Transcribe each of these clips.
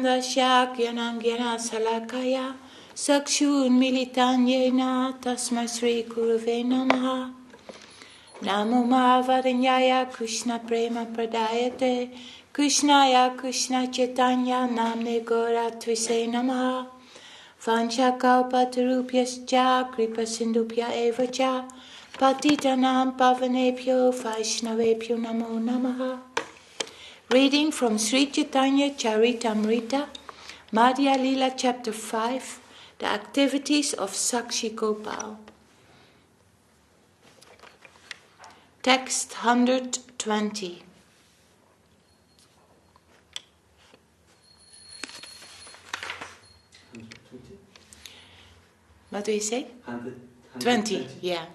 Chandasya Gyanangyana Salakaya Sakshun Militanyena Tasmai Sri Guruve Namaha. Namo Mahavadanyaya Krishna Prema Pradayate Krishnaya Krishna Chaitanya Namne Gora Tvise Namaha. Vancha Kalpatarupyascha Kripa Sindhupya Evacha Patitanam Pavanepyo Vaishnavepyo Namo Namaha. Reading from Sri Caitanya-caritāmṛta, Madhya-līlā chapter 5, the activities of Sachi Gopal. Text 120. What do you say? 120, yeah.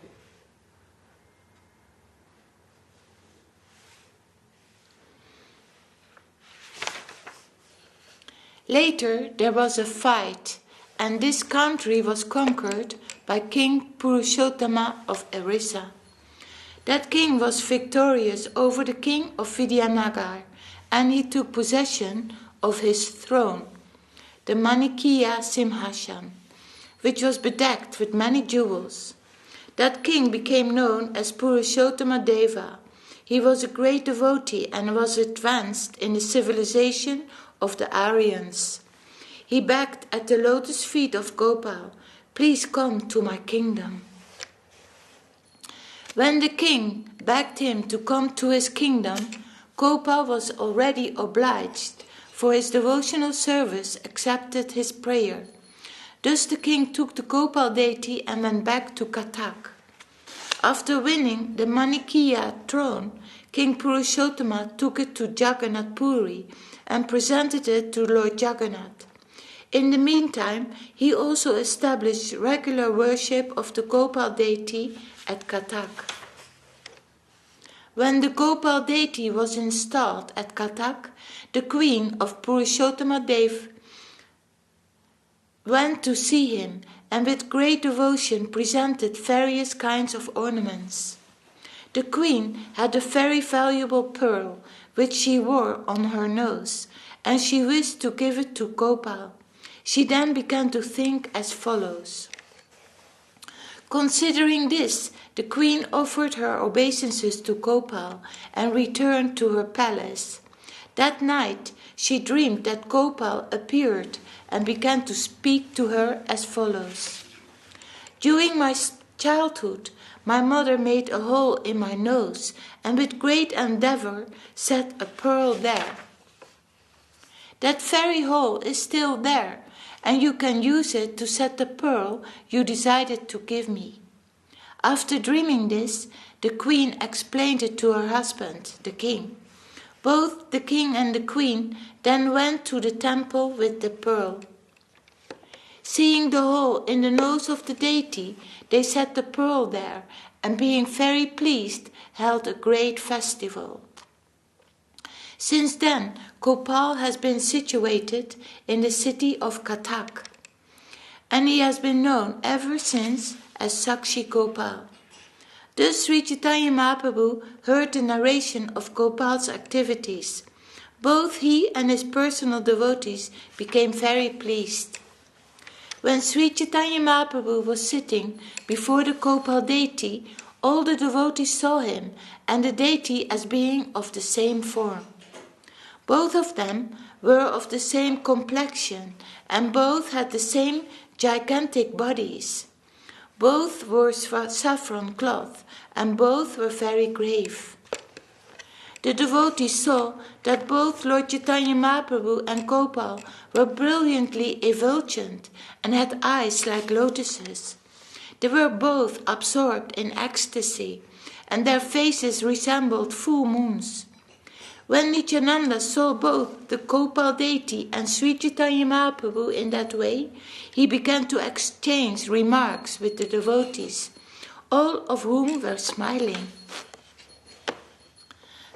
Later there was a fight, and this country was conquered by King Purushottama of Orissa. That king was victorious over the king of Vidyanagar, and he took possession of his throne, the Manikya Simhasana, which was bedecked with many jewels. That king became known as Purushottama Deva. He was a great devotee and was advanced in the civilization of the Aryans. He begged at the lotus feet of Gopal, "Please come to my kingdom." When the king begged him to come to his kingdom, Gopal was already obliged, for his devotional service accepted his prayer. Thus the king took the Gopal deity and went back to Katak. After winning the Manikya throne, King Purushottama took it to Jagannath Puri and presented it to Lord Jagannath. In the meantime, he also established regular worship of the Gopal deity at Katak. When the Gopal deity was installed at Katak, the queen of Purushottama Dev went to see him and with great devotion presented various kinds of ornaments. The queen had a very valuable pearl which she wore on her nose, and she wished to give it to Gopal. She then began to think as follows. Considering this, the queen offered her obeisances to Gopal and returned to her palace. That night she dreamed that Gopal appeared and began to speak to her as follows. "During my childhood, my mother made a hole in my nose and with great endeavor set a pearl there. That very hole is still there, and you can use it to set the pearl you decided to give me." After dreaming this, the queen explained it to her husband, the king. Both the king and the queen then went to the temple with the pearl. Seeing the hole in the nose of the deity, they set the pearl there, and being very pleased, held a great festival. Since then, Gopal has been situated in the city of Katak, and he has been known ever since as Sachi Gopal. Thus Sri Chaitanya Mahaprabhu heard the narration of Gopal's activities. Both he and his personal devotees became very pleased. When Sri Chaitanya Mahaprabhu was sitting before the Gopal deity, all the devotees saw him and the deity as being of the same form. Both of them were of the same complexion and both had the same gigantic bodies. Both wore saffron cloth and both were very grave. The devotees saw that both Lord Chaitanya Mahaprabhu and Gopal were brilliantly effulgent and had eyes like lotuses. They were both absorbed in ecstasy, and their faces resembled full moons. When Nityananda saw both the Gopal deity and Sri Chaitanya Mahaprabhu in that way, he began to exchange remarks with the devotees, all of whom were smiling.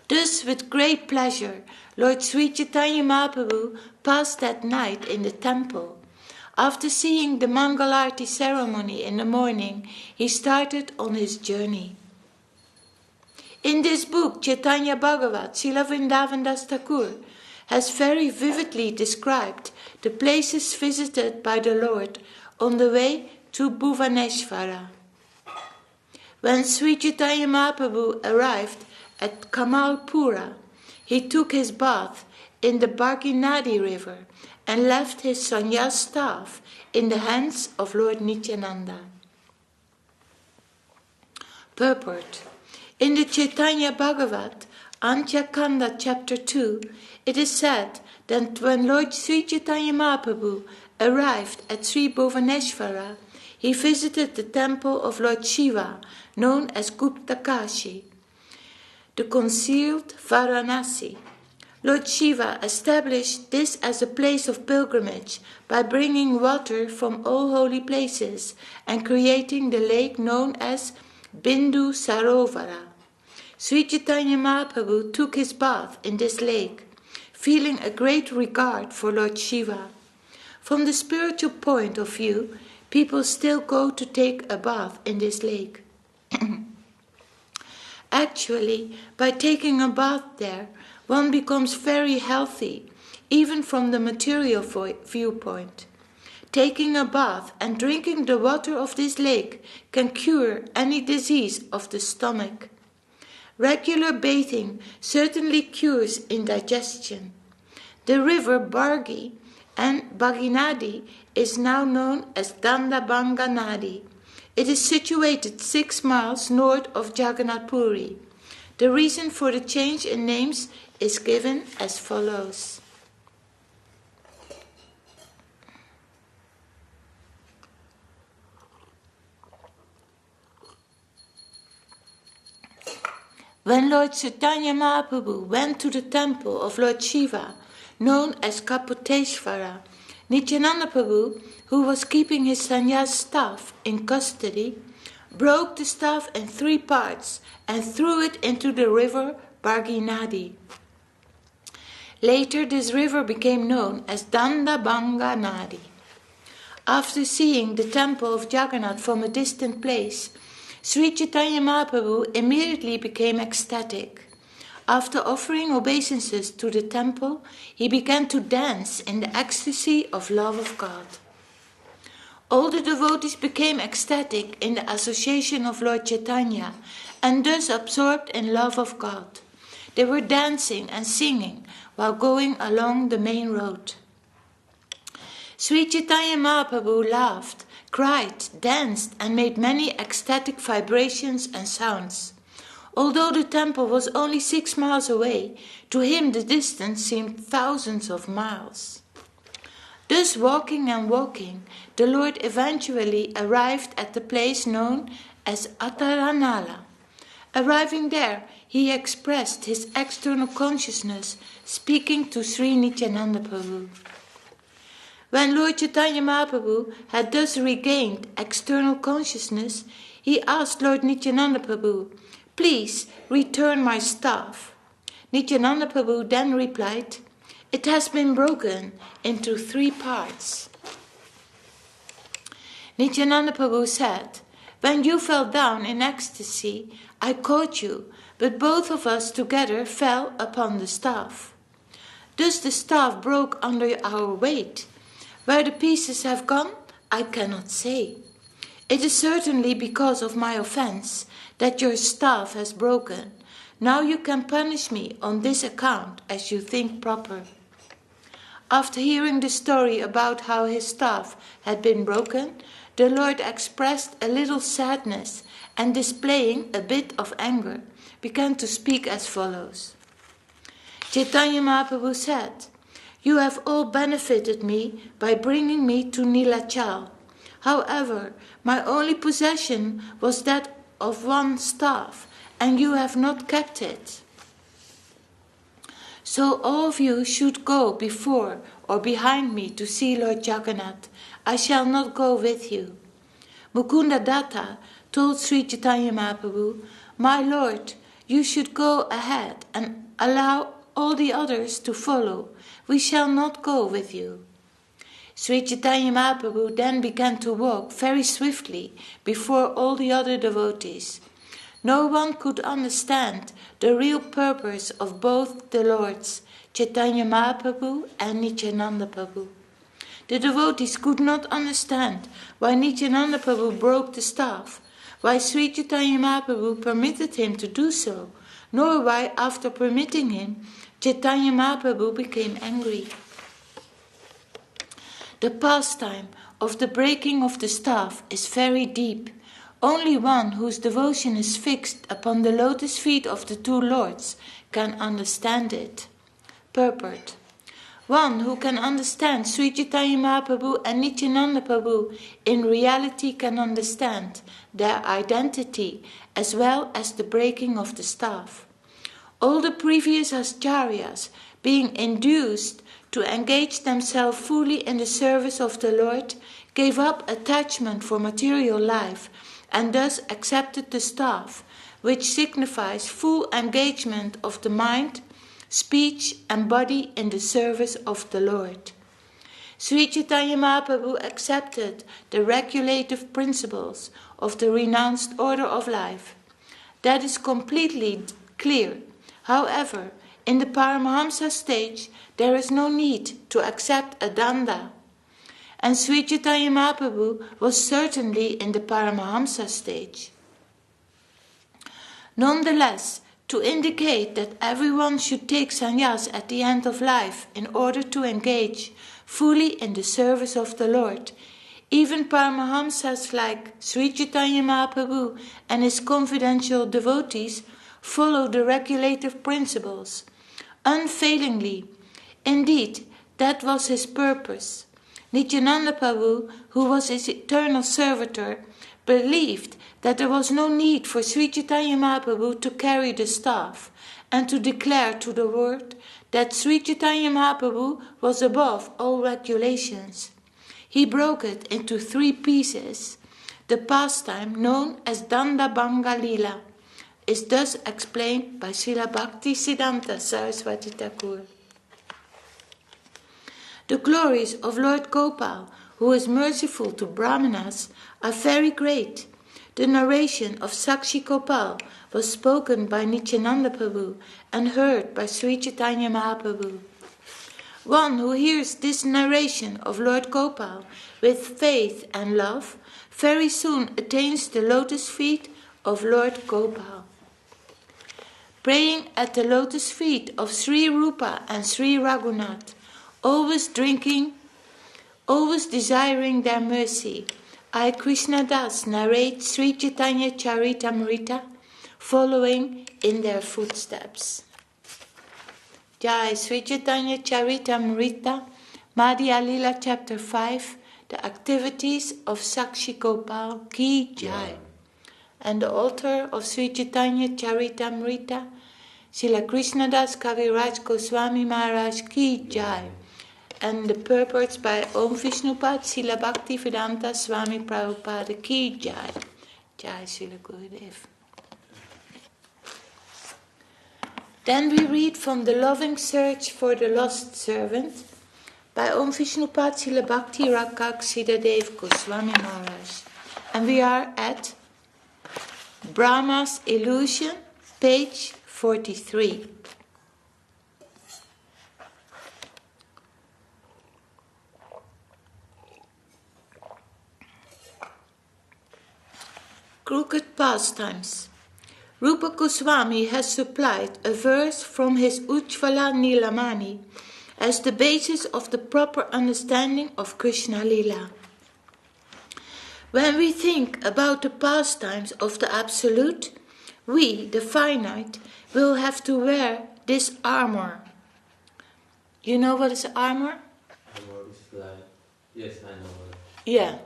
Thus, with great pleasure, Lord Sri Chaitanya Mahaprabhu passed that night in the temple. After seeing the Mangalarti ceremony in the morning, he started on his journey. In this book, Chaitanya Bhagavat, Srila Vrindavan Das Thakur, has very vividly described the places visited by the Lord on the way to Bhuvaneshwara. When Sri Chaitanya Mahaprabhu arrived at Kamalpura, he took his bath in the Bharginadi river and left his sannyas staff in the hands of Lord Nityananda. Purport. In the Chaitanya Bhagavat, Antya Kanda chapter 2, it is said that when Lord Sri Chaitanya Mahaprabhu arrived at Sri Bhuvaneshwara, he visited the temple of Lord Shiva, known as Gupta Kashi, the concealed Varanasi. Lord Shiva established this as a place of pilgrimage by bringing water from all holy places and creating the lake known as Bindu Sarovara. Sri Chaitanya Mahaprabhu took his bath in this lake, feeling a great regard for Lord Shiva. From the spiritual point of view, people still go to take a bath in this lake. Actually, by taking a bath there, one becomes very healthy, even from the material viewpoint. Taking a bath and drinking the water of this lake can cure any disease of the stomach. Regular bathing certainly cures indigestion. The river Bargi and Bhaginadi is now known as Dandabanga Nadi. It is situated 6 miles north of Jagannath Puri. The reason for the change in names is given as follows. When Lord Chaitanya Mahaprabhu went to the temple of Lord Shiva, known as Kapoteshvara, Nityananda Prabhu, who was keeping his sannyas staff in custody, broke the staff in 3 parts and threw it into the river Bharginadi. Later this river became known as Dandabanga Nadi. After seeing the temple of Jagannath from a distant place, Sri Chaitanya Mahaprabhu immediately became ecstatic. After offering obeisances to the temple, he began to dance in the ecstasy of love of God. All the devotees became ecstatic in the association of Lord Chaitanya and thus absorbed in love of God. They were dancing and singing while going along the main road. Sri Chaitanya Mahaprabhu laughed, cried, danced and made many ecstatic vibrations and sounds. Although the temple was only 6 miles away, to him the distance seemed thousands of miles. Thus walking and walking, the Lord eventually arrived at the place known as Attaranala. Arriving there, he expressed his external consciousness, speaking to Sri Nityananda Prabhu. When Lord Chaitanya Mahaprabhu had thus regained external consciousness, he asked Lord Nityananda Prabhu, "Please return my staff." Nityananda Prabhu then replied, "It has been broken into 3 parts." Nityananda Prabhu said, "When you fell down in ecstasy, I caught you, but both of us together fell upon the staff. Thus the staff broke under our weight. Where the pieces have gone, I cannot say. It is certainly because of my offense that your staff has broken. Now you can punish me on this account as you think proper." After hearing the story about how his staff had been broken, the Lord expressed a little sadness and, displaying a bit of anger, began to speak as follows. Chaitanya Mahaprabhu said, "You have all benefited me by bringing me to Nilachal. However, my only possession was that of 1 staff, and you have not kept it. So all of you should go before or behind me to see Lord Jagannath. I shall not go with you." Mukunda Datta told Sri Chaitanya Mahaprabhu, "My Lord, you should go ahead and allow all the others to follow. We shall not go with you." Sri Chaitanya Mahaprabhu then began to walk very swiftly before all the other devotees. No one could understand the real purpose of both the Lords, Chaitanya Mahaprabhu and Nityananda Prabhu. The devotees could not understand why Nityananda Prabhu broke the staff, why Sri Chaitanya Mahaprabhu permitted him to do so, nor why, after permitting him, Chaitanya Mahaprabhu became angry. The pastime of the breaking of the staff is very deep. Only one whose devotion is fixed upon the lotus feet of the two lords can understand it. Purport. One who can understand Sri Chaitanya Mahaprabhu and Nityananda Prabhu in reality can understand their identity as well as the breaking of the staff. All the previous acharyas, being induced to engage themselves fully in the service of the Lord, gave up attachment for material life and thus accepted the staff, which signifies full engagement of the mind, speech and body in the service of the Lord. Sri Chaitanya Mahaprabhu accepted the regulative principles of the renounced order of life. That is completely clear. However, in the Paramahamsa stage, there is no need to accept a danda. And Sri Chaitanya Mahaprabhu was certainly in the Paramahamsa stage. Nonetheless, to indicate that everyone should take sannyas at the end of life in order to engage fully in the service of the Lord, even Paramahamsas like Sri Chaitanya Mahaprabhu and his confidential devotees follow the regulative principles unfailingly. Indeed, that was his purpose. Nityananda Prabhu, who was his eternal servitor, believed that there was no need for Sri Chaitanya Mahaprabhu to carry the staff and to declare to the world that Sri Chaitanya Mahaprabhu was above all regulations. He broke it into 3 pieces. The pastime known as Dandabhanga-līlā is thus explained by Srila Bhakti Siddhanta Saraswati Thakur. The glories of Lord Gopal, who is merciful to Brahmanas, are very great. The narration of Sakshi Gopal was spoken by Nityananda Prabhu and heard by Sri Chaitanya Mahaprabhu. One who hears this narration of Lord Gopal with faith and love very soon attains the lotus feet of Lord Gopal. Praying at the lotus feet of Sri Rupa and Sri Raghunath, always desiring their mercy, I, Kṛṣṇadāsa, narrate Sri Caitanya-caritāmṛta, following in their footsteps. Jai Sri Caitanya-caritāmṛta, Madhya-līlā chapter 5, the activities of Sakshi Gopal ki Jai. And the author of Sri Caitanya-caritāmṛta, Srila Kṛṣṇadāsa Kavirāja Gosvāmī Maharaj ki Jai. And the purports by Om Vishnupad Srila Bhakti Vedanta Swāmī Prabhupada ki Jai. Jai Srila Gurudev. Then we read from The Loving Search for the Lost Servant by Om Vishnupad Srila Bhakti Rakak Siddhadev Gosvāmī Maharaj. And we are at Brahma's Illusion, page 43. Crooked pastimes. Rupa Gosvāmī has supplied a verse from his Ujjvala Nilamani as the basis of the proper understanding of Kṛṣṇa-līlā. When we think about the pastimes of the Absolute, we, the finite, will have to wear this armor. You know what is armor? Yes, I know. Yeah.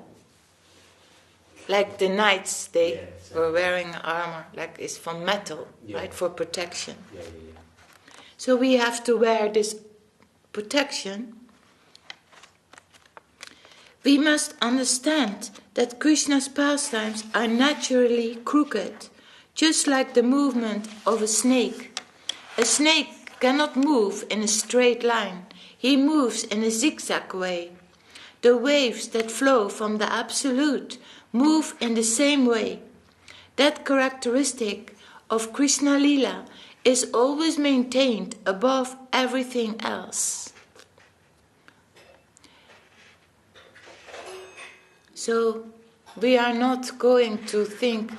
Like the knights, they were wearing armor, like it's from metal, right, for protection. Yeah. So we have to wear this protection. We must understand that Krishna's pastimes are naturally crooked, just like the movement of a snake. A snake cannot move in a straight line. He moves in a zigzag way. The waves that flow from the Absolute move in the same way. That characteristic of Kṛṣṇa-līlā is always maintained above everything else. So we are not going to think,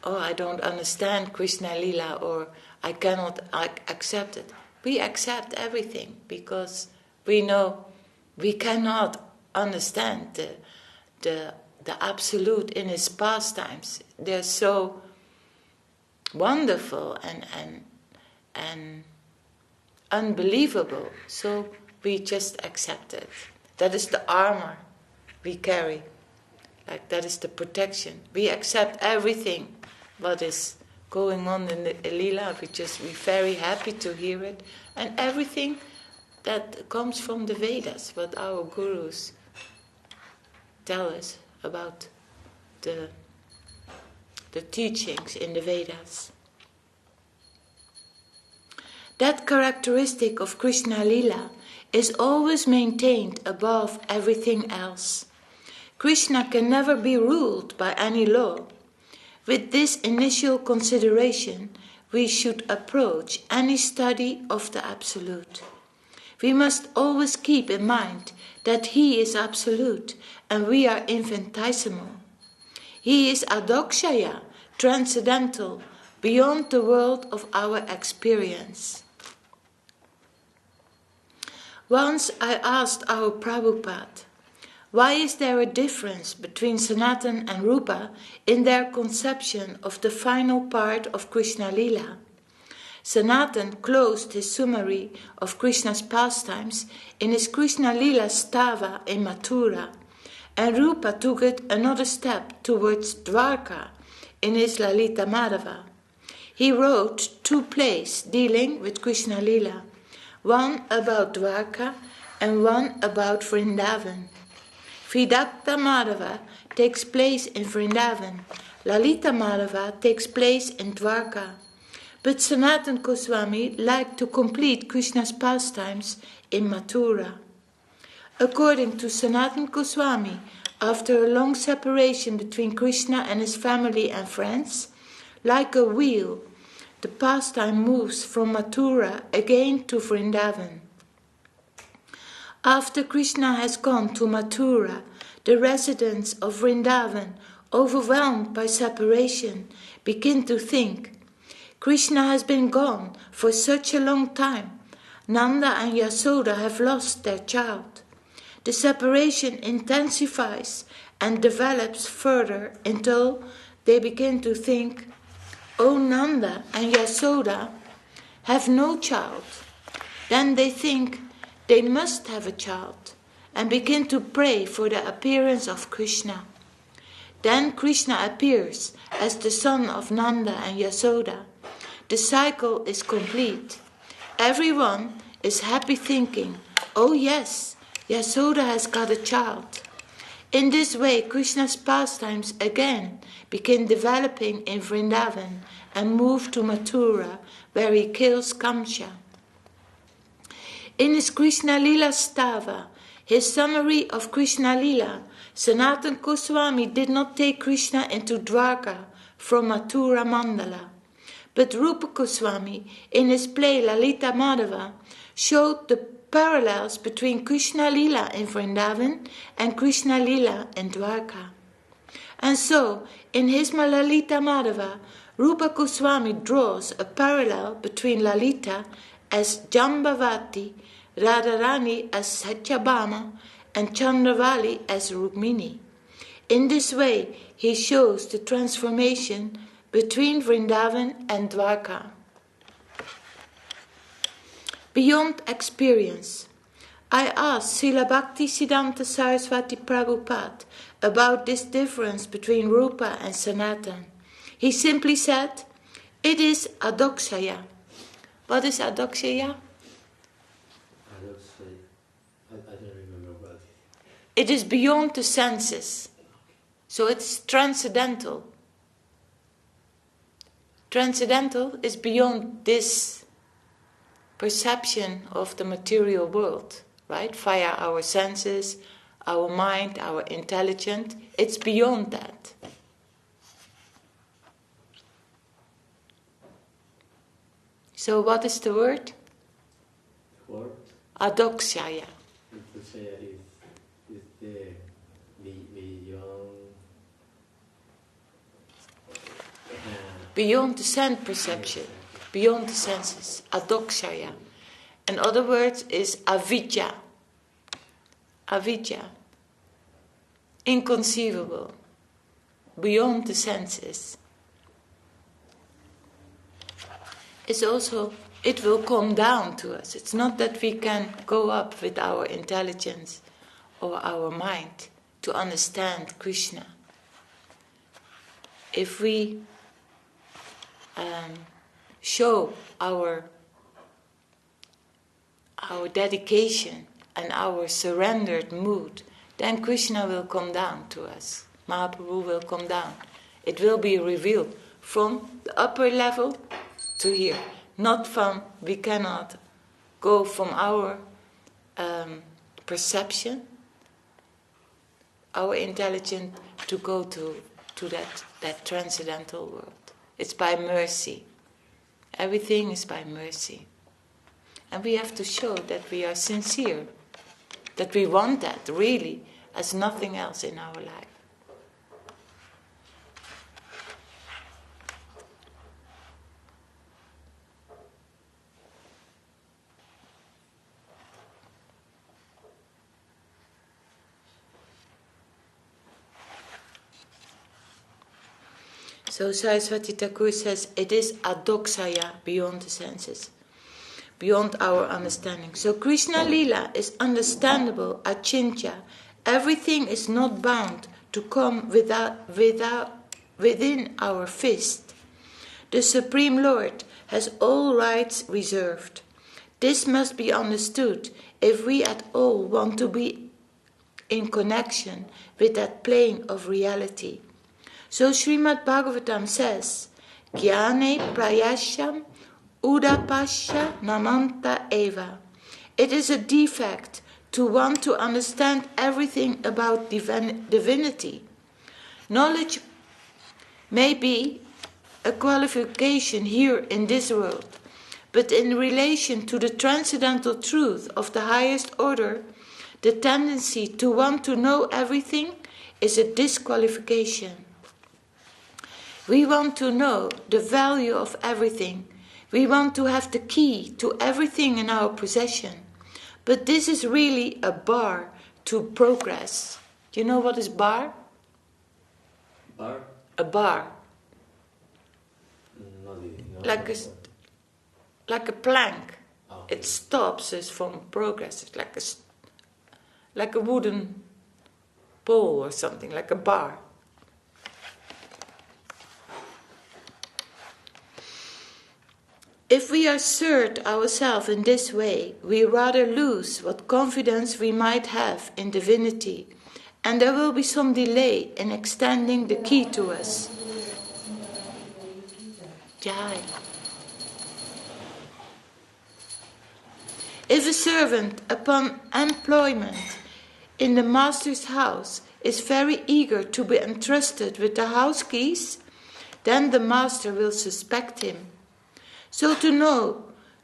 oh, I don't understand Kṛṣṇa-līlā, or I cannot accept it. We accept everything because we know we cannot understand the Absolute in his pastimes. They're so wonderful and unbelievable. So we just accept it. That is the armor we carry. Like that is the protection. We accept everything what is going on in the Lila. We're very happy to hear it. And everything that comes from the Vedas, what our gurus tell us about the teachings in the Vedas. That characteristic of Kṛṣṇa-līlā is always maintained above everything else. Krishna can never be ruled by any law. With this initial consideration, we should approach any study of the Absolute. We must always keep in mind that He is Absolute and we are infinitesimal. He is adokshaya, transcendental, beyond the world of our experience. Once I asked our Prabhupada, why is there a difference between Sanatan and Rupa in their conception of the final part of Kṛṣṇa-līlā? Sanatan closed his summary of Krishna's pastimes in his Kṛṣṇa-līlā stava in Mathura, and Rupa took it another step towards Dwarka in his Lalita Madhava. He wrote 2 plays dealing with Kṛṣṇa-līlā, one about Dwarka and one about Vrindavan. Vidakta Madhava takes place in Vrindavan, Lalita Madhava takes place in Dwarka. But Sanatana Gosvāmī liked to complete Krishna's pastimes in Mathura. According to Sanatana Gosvāmī, after a long separation between Krishna and his family and friends, like a wheel, the pastime moves from Mathura again to Vrindavan. After Krishna has gone to Mathura, the residents of Vrindavan, overwhelmed by separation, begin to think, Krishna has been gone for such a long time. Nanda and Yasoda have lost their child. The separation intensifies and develops further until they begin to think, oh, Nanda and Yasoda have no child. Then they think they must have a child and begin to pray for the appearance of Krishna. Then Krishna appears as the son of Nanda and Yasoda. The cycle is complete. Everyone is happy thinking, oh yes, Yasoda has got a child. In this way, Krishna's pastimes again begin developing in Vrindavan and move to Mathura, where he kills Kamsa. In his Kṛṣṇa-līlā stava, his summary of Kṛṣṇa-līlā, Sanatana Gosvāmī did not take Krishna into Dwarka from Mathura Mandala. But Rupa Gosvāmī, in his play Lalita Madhava, showed the parallels between Kṛṣṇa-līlā in Vrindavan and Kṛṣṇa-līlā in Dwarka. And so, in his Lalita Madhava, Rupa Gosvāmī draws a parallel between Lalita as Jambavati, Radharani as Satyabhama, and Chandravali as Rukmini. In this way, he shows the transformation between Vrindavan and Dwarka. Beyond experience, I asked Srila Bhakti Siddhanta Saraswati Prabhupada about this difference between Rupa and Sanatan. He simply said, it is adokshaya. What is adokshaya? I don't remember what. It is beyond the senses. So it's transcendental. Transcendental is beyond this perception of the material world, right? Via our senses, our mind, our intelligence. It's beyond that. So what is the word? Word? Adokshaya. Adokshaya is the beyond the sense perception, beyond the senses. Adokshaya. In other words, is avidya. Avidya. Inconceivable. Beyond the senses. It's also, it will come down to us. It's not that we can go up with our intelligence or our mind to understand Krishna. If we show our dedication and our surrendered mood, then Krishna will come down to us. Mahaprabhu will come down. It will be revealed from the upper level to here. Not from, we cannot go from our perception, our intelligence, to go to that transcendental world. It's by mercy. Everything is by mercy. And we have to show that we are sincere, that we want that really as nothing else in our life. So Saraswati Thakur says it is adokshaya, beyond the senses, beyond our understanding. So Kṛṣṇa-līlā is understandable, achintya. Everything is not bound to come within our fist. The Supreme Lord has all rights reserved. This must be understood if we at all want to be in connection with that plane of reality. So Srimad Bhagavatam says, Jnane prayasham udapasya namanta eva. It is a defect to want to understand everything about divinity. Knowledge may be a qualification here in this world, but in relation to the transcendental truth of the highest order, the tendency to want to know everything is a disqualification. We want to know the value of everything. We want to have the key to everything in our possession. But this is really a bar to progress. Do you know what is bar? Bar? A bar. No. Like a plank. Okay. It stops us from progress. It's like a wooden pole or something, like a bar. If we assert ourselves in this way, we rather lose what confidence we might have in divinity, and there will be some delay in extending the key to us. Jai. If a servant upon employment in the master's house is very eager to be entrusted with the house keys, then the master will suspect him. So to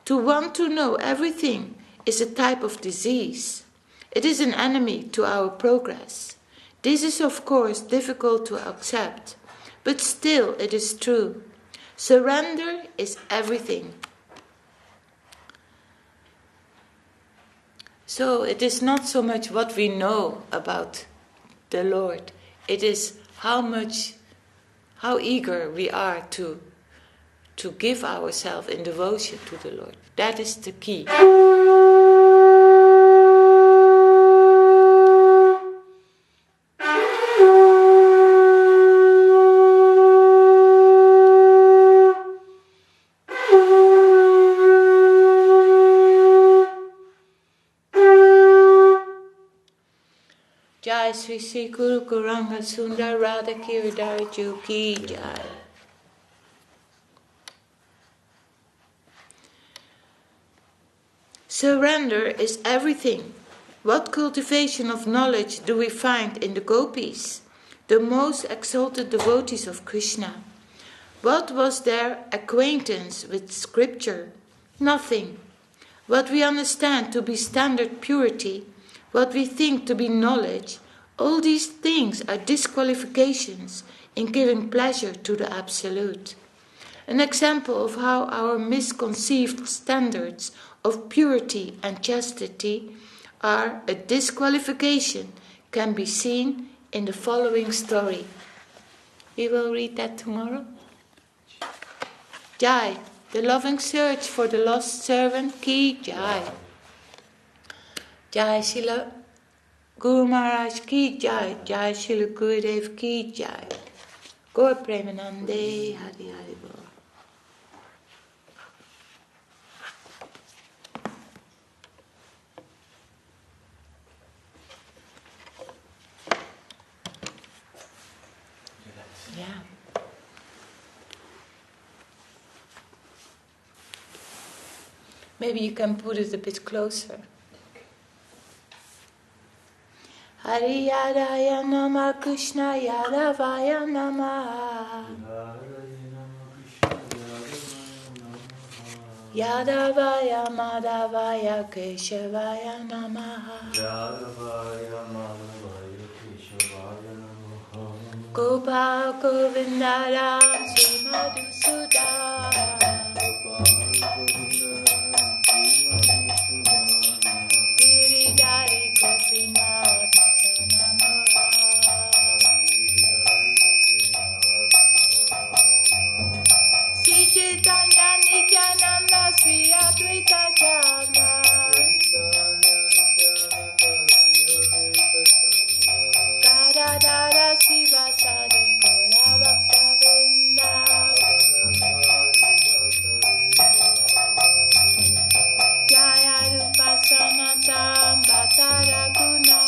want to know everything is a type of disease. It is an enemy to our progress. This is of course difficult to accept, but still it is true. Surrender is everything. So it is not so much what we know about the Lord. It is how eager we are to give ourselves in devotion to the Lord. That is the key. Jai Sri Sri Guru Gauranga Sundar Radha Kavirāja Ki Jai. Surrender is everything. What cultivation of knowledge do we find in the gopis, the most exalted devotees of Krishna? What was their acquaintance with scripture? Nothing. What we understand to be standard purity, what we think to be knowledge, all these things are disqualifications in giving pleasure to the Absolute. An example of how our misconceived standards of purity and chastity are a disqualification can be seen in the following story. We will read that tomorrow. Jai, the loving search for the lost servant, Ki Jai. Jai Śrīla Guru Maharaj Ki Jai, Jai Śrīla Gurudev Ki Jai. Gaur Premanande, Hari Hari Bol. Yeah. Maybe you can put it a bit closer. Hari Yadaya Nama Krishna Yadavaya Nama Yadavaya Madhavaya Keshavaya Nama Gopal Govinda Ram Sri Madhusudan Giridhari Gopinath Sri Caitanya Nityananda Sri Advaita Chandra Kavirāja Sivasadi Gora Bhakta Vrinda Jaya Rupa Sanatam Bhattara Guna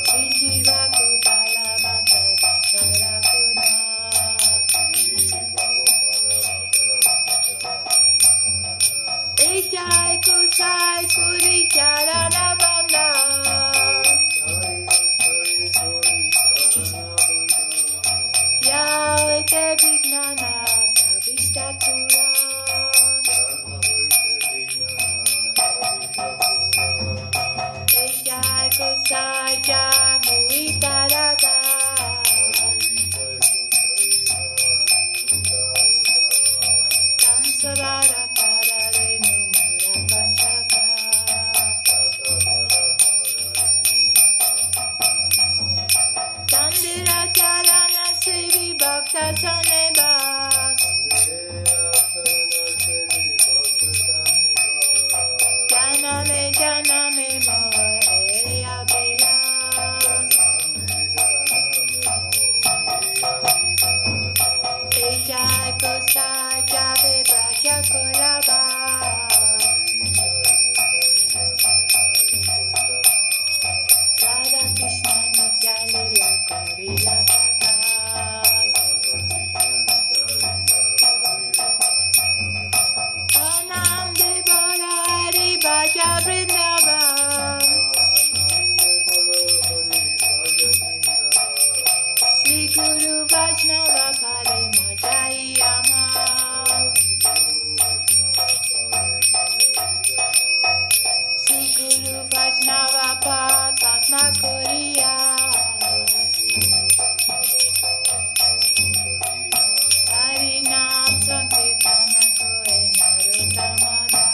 Sri Jiva Gopala Bhatta Dasara Guna Jai Kusai Puri Charana Banda Yahweh Vignana Savishtatura Jai Kusai Jamui Tarada Sansavara Sane Bas Janame Moe Abhilas Jai Kosai Jabe Braja Koraba Radha Krishna Madhya-līlā Kavirāja Sri Guru Vaishnava Pare Majayama Sri Guru Vaishnava Patma Koriya Hari Nam Sankirtana Koe Narottamada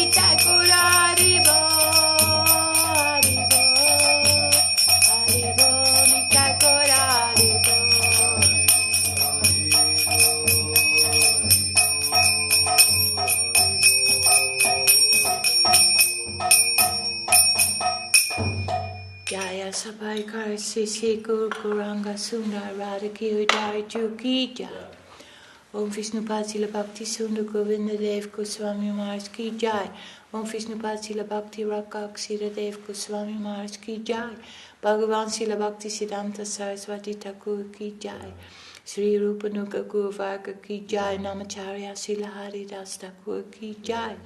Nitai Gaur Haribo, Haribo, Nitai Gaur Haribo. Jaya Sabai Karsi Sri Gur Guranga Sundar Radha Ki Udari Juki Jai. Om Vishnupad Srila Bhakti Sundar Govinda Dev Gosvāmī Maharaj Ki Jai. Om Vishnupad Srila Bhakti Rakak Śrīdhar Gosvāmī Maharaj Ki Jai. Bhagavan Srila Bhakti Siddhanta Saraswati Thakur Ki Jai. Sri Rupanuga Guru Varga Ki Jai. Namacharya Srila Haridas Thakur Ki Jai.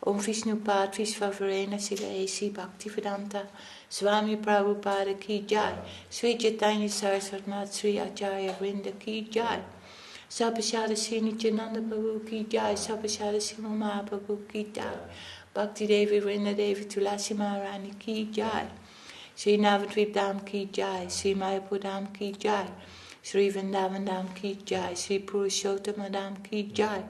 Om Vishnupad Vishvavarena Srila A.C. Bhaktivedanta Swāmī Prabhupada Ki Jai. Sri Caitanya Saraswati Mat Sri Acharya Vrinda Ki Jai. Sabhashada Sri Nityananda Prabhu Ki Jai. Sabhashada Sri Mahaprabhu Ki Jai. Bhakti Devi Vrinda Devi Tulasi Maharani Ki Jai. Sri Navadvip Dham Ki Jai. Sri Mayapur Dham Ki Jai. Sri Vrindavan Dham Ki Jai. Sri Purushottama Dham Ki Jai.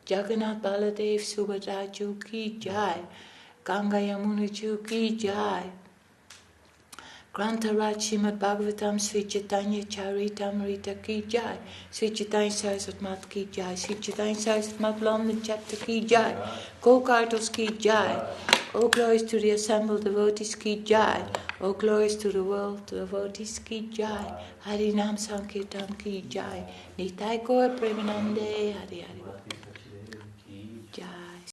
Jagannath Baladev Subhadra Ju Ki Jai. Ganga Yamuna Ju Ki Jai. Grantaraj Srimad Bhagavatam Sri Caitanya-caritāmṛta Ki Jai. Sri Caitanya Saraswati Mat Ki Jai. Sri Caitanya Saraswati Mat London Chapter Ki Jai. Go-Kartos Ki Jai. All glories to the assembled devotees Ki Jai. All glories to the world devotees Ki Jai. Harinam Sankirtan Ki Jai. Nitai Gaur Premanande Hari Hari.